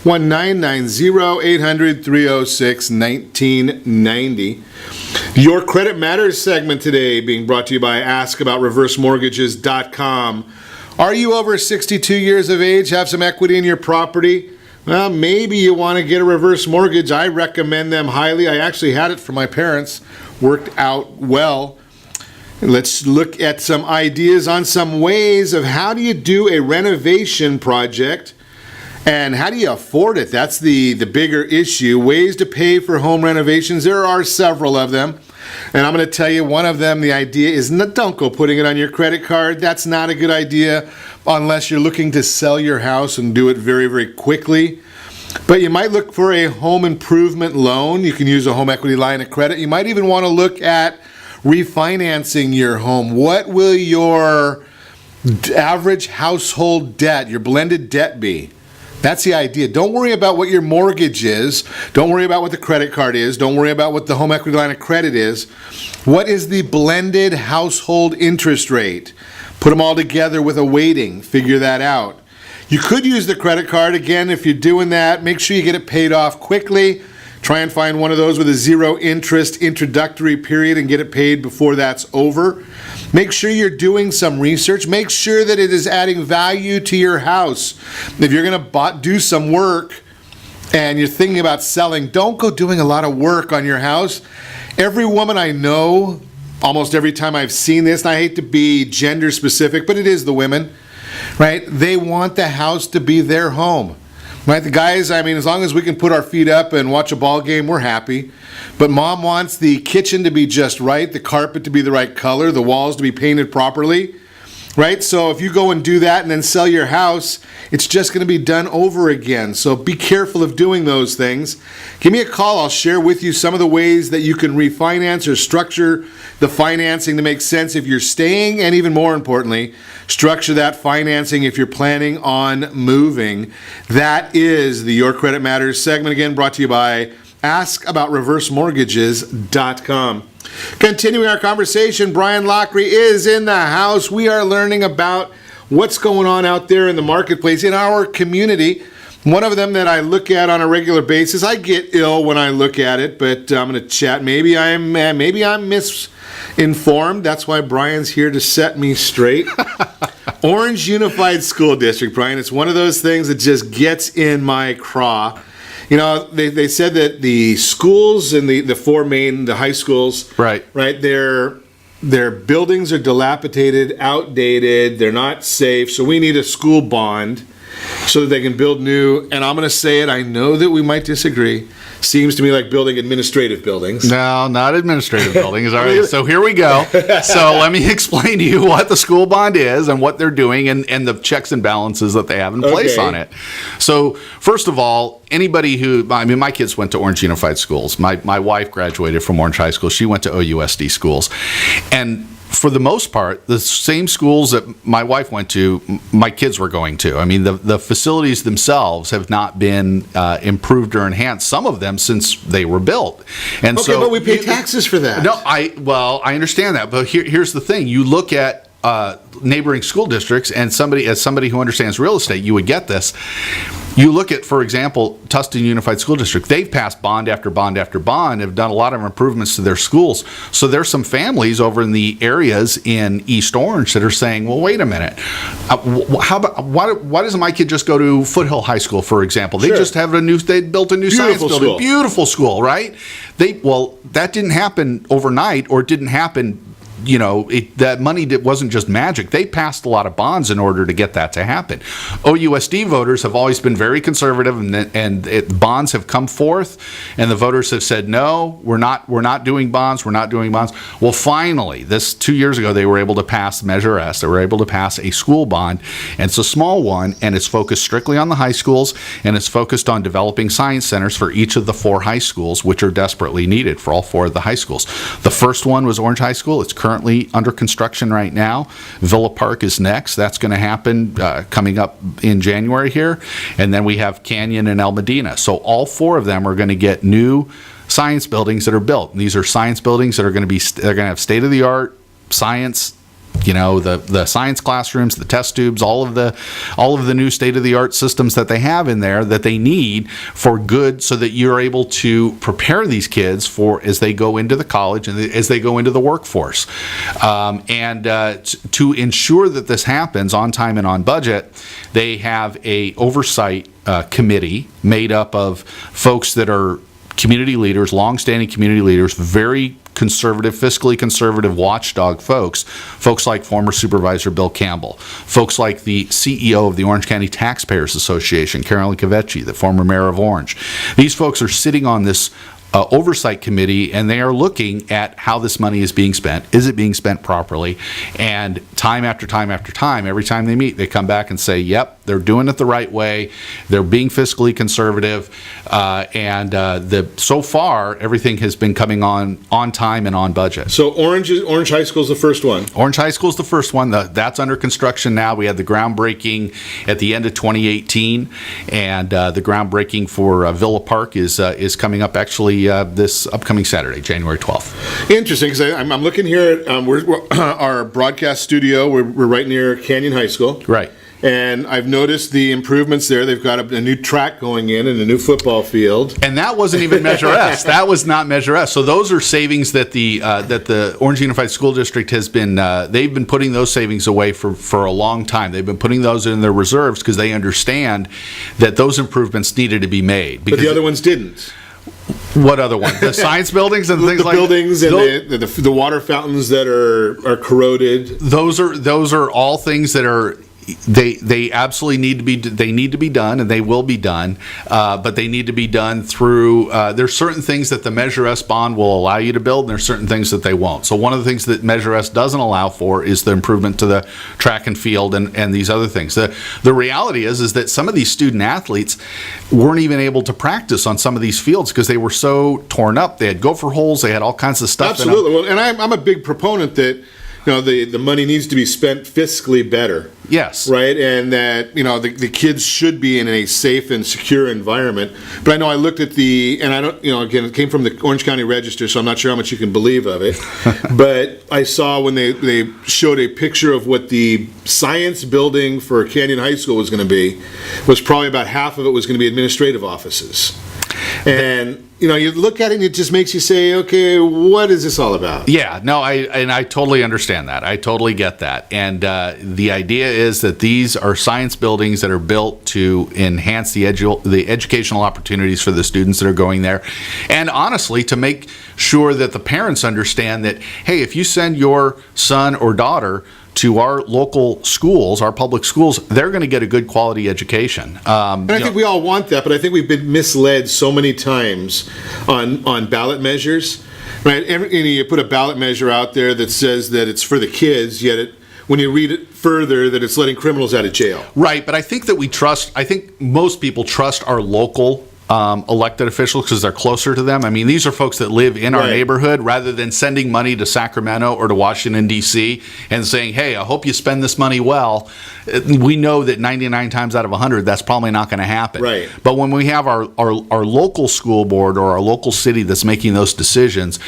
800-306-1990. Your Credit Matters segment today being brought to you by AskAboutReverseMortgages.com. Are you over 62 years of age, have some equity in your property? Well, maybe you want to get a reverse mortgage. I recommend them highly. I actually had it for my parents. Worked out well. Let's look at some ideas on some ways of how do you do a renovation project and how do you afford it? That's the bigger issue. Ways to pay for home renovations. There are several of them. And I'm going to tell you one of them, the idea is don't go putting it on your credit card. That's not a good idea unless you're looking to sell your house and do it very, very quickly. But you might look for a home improvement loan. You can use a home equity line of credit. You might even want to look at refinancing your home. What will your average household debt, your blended debt be? That's the idea. Don't worry about what your mortgage is. Don't worry about what the credit card is. Don't worry about what the home equity line of credit is. What is the blended household interest rate? Put them all together with a weighting. Figure that out. You could use the credit card. Again, if you're doing that, make sure you get it paid off quickly. Try and find one of those with a zero interest introductory period and get it paid before that's over. Make sure you're doing some research. Make sure that it is adding value to your house. If you're going to do some work and you're thinking about selling, don't go doing a lot of work on your house. Every woman I know, almost every time I've seen this, and I hate to be gender specific, but it is the women, right? They want the house to be their home. Right, the guys, I mean, as long as we can put our feet up and watch a ball game, we're happy. But mom wants the kitchen to be just right, the carpet to be the right color, the walls to be painted properly. Right? So if you go and do that and then sell your house, it's just going to be done over again. So be careful of doing those things. Give me a call. I'll share with you some of the ways that you can refinance or structure the financing to make sense if you're staying, and even more importantly, structure that financing if you're planning on moving. That is the Your Credit Matters segment, again brought to you by AskAboutReverseMortgages.com. Continuing our conversation, Brian Lochrie is in the house. We are learning about what's going on out there in the marketplace in our community. One of them that I look at on a regular basis, I get ill when I look at it, but I'm going to chat. Maybe I'm misinformed. That's why Brian's here to set me straight. Orange Unified School District, Brian. It's one of those things that just gets in my craw. You know, they said that the schools and the four main, the high schools, right, their buildings are dilapidated, outdated, they're not safe, so we need a school bond so that they can build new. And I'm going to say it, I know that we might disagree. Seems to me like building administrative buildings.
No, not administrative buildings. All right, so here we go. So let me explain to you what the school bond is and what they're doing and the checks and balances that they have in place on it. So first of all, anybody who, I mean, my kids went to Orange Unified Schools. My wife graduated from Orange High School. She went to OUSD schools. And for the most part, the same schools that my wife went to, my kids were going to. I mean, the facilities themselves have not been improved or enhanced, some of them since they were built. And
okay, but we pay taxes for that.
No, I understand that. But here's the thing. You look at neighboring school districts, and as somebody who understands real estate, you would get this. You look at, for example, Tustin Unified School District. They've passed bond after bond after bond, have done a lot of improvements to their schools. So there's some families over in the areas in East Orange that are saying, well, wait a minute. Why doesn't my kid just go to Foothill High School, for example? They just have they built a new science building. Beautiful school, right? That didn't happen overnight, or it didn't happen. You know, that money wasn't just magic. They passed a lot of bonds in order to get that to happen. OUSD voters have always been very conservative, and bonds have come forth, and the voters have said, no, we're not doing bonds. We're not doing bonds. Well, finally, 2 years ago, they were able to pass Measure S. They were able to pass a school bond, and it's a small one, and it's focused strictly on the high schools, and it's focused on developing science centers for each of the 4 high schools, which are desperately needed for all 4 of the high schools. The first one was Orange High School. It's currently under construction right now. Villa Park is next. That's going to happen coming up in January here. And then we have Canyon and El Medina. So all 4 of them are going to get new science buildings that are built. And these are science buildings that are going to have state-of-the-art science. You know, the science classrooms, the test tubes, all of the new state-of-the-art systems that they have in there that they need for good, so that you're able to prepare these kids for as they go into the college and as they go into the workforce. To ensure that this happens on time and on budget, they have a oversight committee made up of folks that are community leaders, long-standing community leaders, very conservative, fiscally conservative watchdog folks like former Supervisor Bill Campbell, folks like the CEO of the Orange County Taxpayers Association, Carolyn Cavecci, the former mayor of Orange. These folks are sitting on this oversight committee, and they are looking at how this money is being spent. Is it being spent properly? And time after time after time, every time they meet, they come back and say, yep, they're doing it the right way. They're being fiscally conservative. So far, everything has been coming on time and on budget.
So Orange High School is the first one.
Orange High School is the first one. That's under construction now. We had the groundbreaking at the end of 2018, and the groundbreaking for Villa Park is coming up actually this upcoming Saturday, January 12th.
Interesting, because I'm looking here at our broadcast studio. We're right near Canyon High School.
Right.
And I've noticed the improvements there. They've got a new track going in and a new football field.
And that wasn't even Measure S. That was not Measure S. So those are savings that the Orange Unified School District has been, they've been putting those savings away for a long time. They've been putting those in their reserves because they understand that those improvements needed to be made.
But the other ones didn't.
What other one? The science buildings and things
the
like
buildings and the water fountains that are corroded.
Those are all things that are. They absolutely need to be done, and they will be done, but they need to be done through there's certain things that the Measure S bond will allow you to build, and there's certain things that they won't. So one of the things that Measure S doesn't allow for is the improvement to the track and field and these other things. The reality is that some of these student athletes weren't even able to practice on some of these fields because they were so torn up. They had gopher holes, they had all kinds of stuff.
Absolutely. Well, and I'm a big proponent that the money needs to be spent fiscally better.
Yes.
Right? And that, the kids should be in a safe and secure environment. But I know I looked at and I don't, again, it came from the Orange County Register, so I'm not sure how much you can believe of it. But I saw when they showed a picture of what the science building for Canyon High School was going to be, was probably about half of it was going to be administrative offices. And you look at it and it just makes you say, okay, what is this all about?
Yeah, no, I totally understand that. I totally get that. And the idea is that these are science buildings that are built to enhance the educational opportunities for the students that are going there. And honestly, to make sure that the parents understand that, hey, if you send your son or daughter to our local schools, our public schools, they're going to get a good quality education.
And I think we all want that, but I think we've been misled so many times on ballot measures, right? You put a ballot measure out there that says that it's for the kids, yet when you read it further, that it's letting criminals out of jail.
Right, but I think that I think most people trust our local elected officials because they're closer to them. I mean, these are folks that live in our neighborhood rather than sending money to Sacramento or to Washington, D.C. and saying, hey, I hope you spend this money well. We know that 99 times out of 100, that's probably not going to happen.
Right.
But when we have our local school board or our local city that's making those decisions,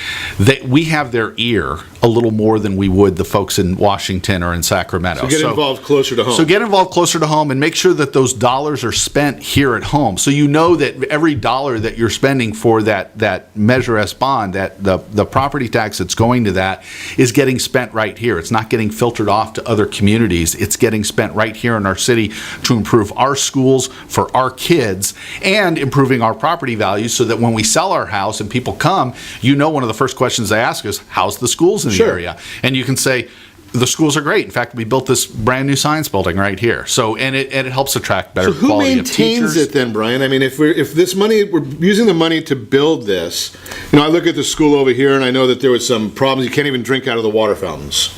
we have their ear a little more than we would the folks in Washington or in Sacramento.
So get involved closer to home.
So get involved closer to home and make sure that those dollars are spent here at home. So you know that every dollar that you're spending for that Measure S bond, that the property tax that's going to that is getting spent right here. It's not getting filtered off to other communities. It's getting spent right here in our city to improve our schools for our kids and improving our property values so that when we sell our house and people come, one of the first questions they ask is, how's the schools in the area? And you can say, the schools are great. In fact, we built this brand new science building right here. So, and it helps attract better quality of teachers.
So who maintains it then, Brian? I mean, if this money, we're using the money to build this. I look at the school over here, and I know that there was some problems. You can't even drink out of the water fountains,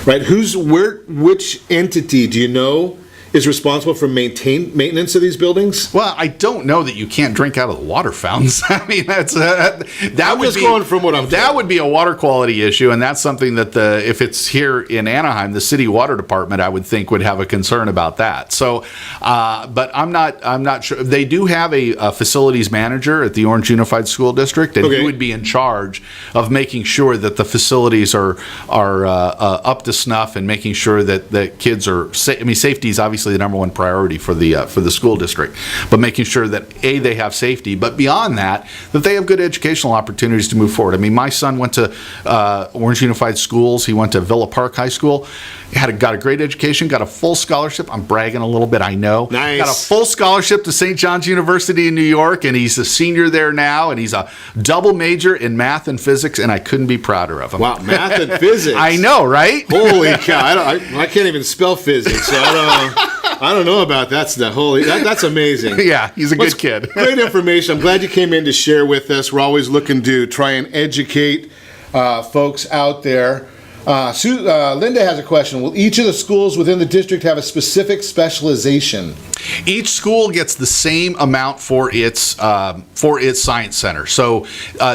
right? Which entity do you know is responsible for maintenance of these buildings?
Well, I don't know that you can't drink out of the water fountains. I mean, that would be a water quality issue, and that's something that if it's here in Anaheim, the city water department, I would think would have a concern about that. So, but I'm not sure. They do have a facilities manager at the Orange Unified School District, and he would be in charge of making sure that the facilities are up to snuff and making sure that the kids are safe. I mean, safety is obviously the number one priority for the school district, but making sure that they have safety, but beyond that they have good educational opportunities to move forward. I mean, my son went to Orange Unified Schools. He went to Villa Park High School. Got a great education, got a full scholarship. I'm bragging a little bit, I know.
Nice.
Got a full scholarship to St. John's University in New York, and he's a senior there now, and he's a double major in math and physics, and I couldn't be prouder of him.
Wow, math and physics.
I know, right?
Holy cow. I can't even spell physics, so I don't know about that stuff. That's amazing.
Yeah, he's a good kid.
Great information. I'm glad you came in to share with us. We're always looking to try and educate folks out there. Linda has a question. Will each of the schools within the district have a specific specialization?
Each school gets the same amount for its science center. So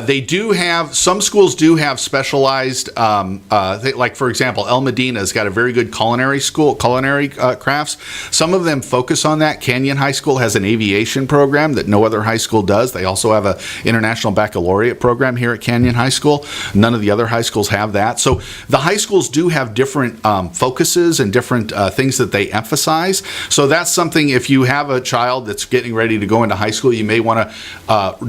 they do have, some schools do have specialized, like for example, El Medina's got a very good culinary crafts. Some of them focus on that. Canyon High School has an aviation program that no other high school does. They also have an international baccalaureate program here at Canyon High School. None of the other high schools have that. So the high schools do have different focuses and different things that they emphasize. So that's something, if you have a child that's getting ready to go into high school, you may want to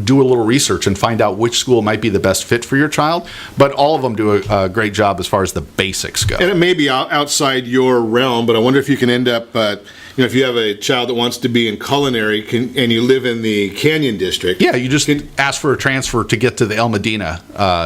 do a little research and find out which school might be the best fit for your child. But all of them do a great job as far as the basics go.
And it may be outside your realm, but I wonder if you can end up, if you have a child that wants to be in culinary and you live in the Canyon district.
Yeah, you just ask for a transfer to get to the El Medina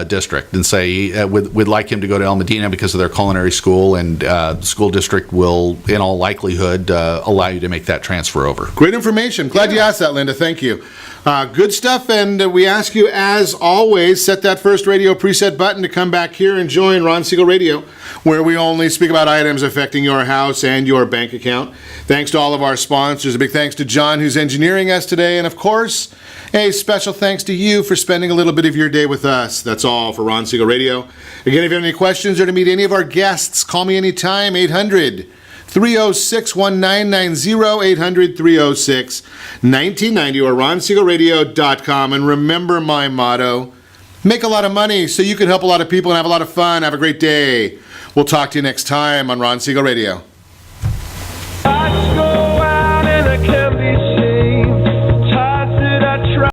district and say, we'd like him to go to El Medina because of their culinary school, and the school district will, in all likelihood, allow you to make that transfer over.
Great information. Glad you asked that, Linda. Thank you. Good stuff, and we ask you, as always, set that first radio preset button to come back here and join Ron Siegel Radio, where we only speak about items affecting your house and your bank account. Thanks to all of our sponsors. A big thanks to John, who's engineering us today, and of course, a special thanks to you for spending a little bit of your day with us. That's all for Ron Siegel Radio. Again, if you have any questions or to meet any of our guests, call me anytime, 800-306-1990, 800-306-1990, or ronsiegelradio.com. And remember my motto, make a lot of money so you can help a lot of people and have a lot of fun. Have a great day. We'll talk to you next time on Ron Siegel Radio.